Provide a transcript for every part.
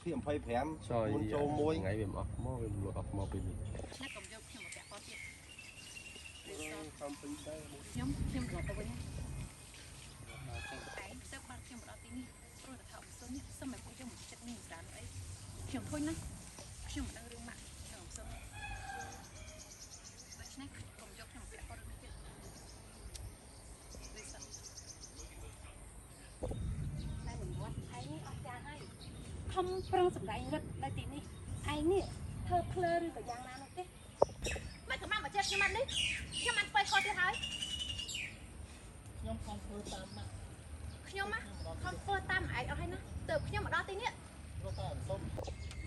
พี่อำไพแผมมุนโจมวยไงเป็นออกมอเป็นออกมอเป็นนักกำยกខ្ញុំមកពាក់ពណ៌ទៀតทำเป็นได้ ខ្ញុំត្រឡប់ទៅវិញហើយទៅបាត់ខ្ញុំមកដល់ទីនេះព្រោះតែថាអ៊ំសុននេះសុំឲ្យពួកយើងមកចិត្តនេះច្រើនអីខ្ញុំឃើញណាខ្ញុំមិនដឹងរឿងម៉ាក់ខ្ញុំអ៊ំសុនដូច្នេះកុំយកខ្ញុំមកពាក់ពណ៌ដូចនេះទៀតដូចសិនតែមិនវត្តឯងនេះអស់ចាហើយខំប្រឹងសម្ដែងរត់នៅទីនេះឯងនេះធ្វើភ្លើឬក៏យ៉ាងណានោះទេមិនក៏មកចិត្តខ្ញុំអត់នេះខ្ញុំអត់ស្បៃខុសទៀតហើយខ្ញុំខំធ្វើតាមម៉ាក់ខ្ញុំខំធ្វើតាមឯងអស់ហើយណាទៅខ្ញុំមកដល់ទីនេះរត់តាមសុំ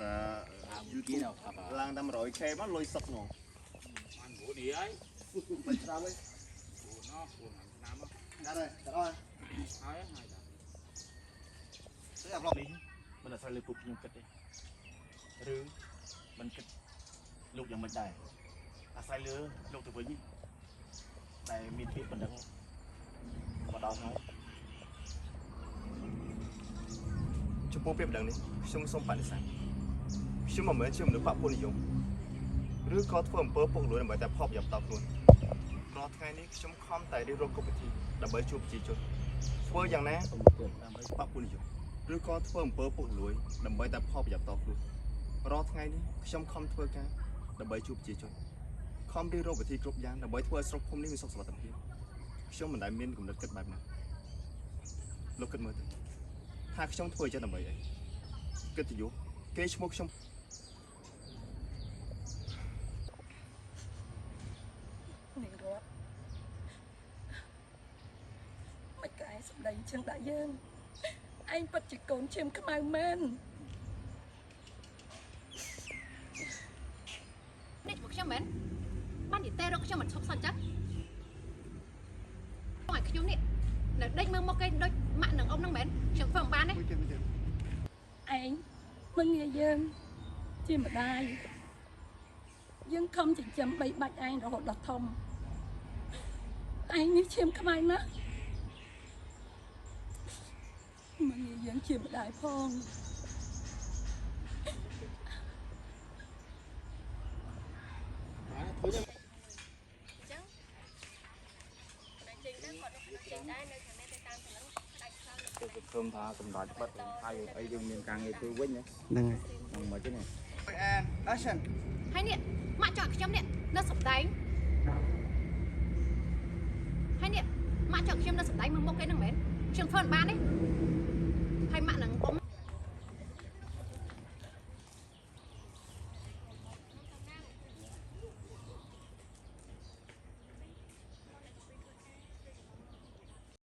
តែយូរទៀតឡើងតាម 100k មកលុយសឹកហ្មងបានព្រោះនេះហើយមិនច្រើនទេព្រោះណោះព្រោះឆ្នាំមកដល់ហើយដល់ហើយហើយទៅអាប់ឡុតនេះមិនអត់ស្រួលលើពួកខ្ញុំគិតទេឬមិនគិតលោកយ៉ាងមិនដែរអាស្រ័យលើលោកទៅវិញតែមានពាក្យបណ្ដឹងមកដល់ហើយចំពោះពាក្យបណ្ដឹងនេះខ្ញុំសូមបដិសេធខ្ញុំមិនមែនជាមនុស្សបកពលនិយមឬក៏ធ្វើអំពើពុករលួយដើម្បីតែផលប្រយោជន៍តខ្លួនរាល់ថ្ងៃនេះខ្ញុំខំតែរៀបរាប់គ្រប់វិធីដើម្បីជួបប្រជាជនធ្វើយ៉ាងណាដើម្បីបកពលនិយមឬក៏ធ្វើអំពើពុករលួយដើម្បីតែផលប្រយោជន៍តខ្លួនរាល់ថ្ងៃនេះខ្ញុំខំធ្វើការដើម្បីជួបប្រជាជនខំរៀបរាប់វិធីគ្រប់យ៉ាងដើម្បីធ្វើឲ្យស្រុកភូមិនេះមានសុខសុវត្ថិភាពខ្ញុំមិនដែលមានគំនិតគិតបែបណាលោកគិតមើលទៅថាខ្ញុំធ្វើចេះដើម្បីអីកិត្តិយសគេឈ្មោះខ្ញុំនេះរត់មិនក៏ឯងសម្ដីអញ្ចឹងដាក់យើងឯងពិតជាកូនឈាមខ្មៅមែននេះពួកខ្ញុំមែនបាននិយាយរកខ្ញុំមិនឈប់សោះចឹងឲ្យខ្ញុំនេះនៅដេកមើលមកគេដូចម៉ាក់នឹងអ៊ំហ្នឹងមែនខ្ញុំធ្វើមិនបានទេឯងមិនងាយយើងជាម្ដាយយើងខំចិញ្ចឹមបីបាច់ឯងរហូតដល់ធំឯងនេះឈាមខ្មៅណាស់មិនងាយយើងជាម្ដាយផងtôi cơm tha cầm đòi bắt thay ấy dùng miền càng ngày tôi quên nhé nâng mà chứ này action ហើយនេះម៉ាក់ចង់ខ្ញុំនេះនៅសំដែងហើយនេះម៉ាក់ចង់ខ្ញុំនៅសំដែងមកមុខគេហ្នឹងមែនខ្ញុំធ្វើមិនបានទេហើយម៉ាក់នៅ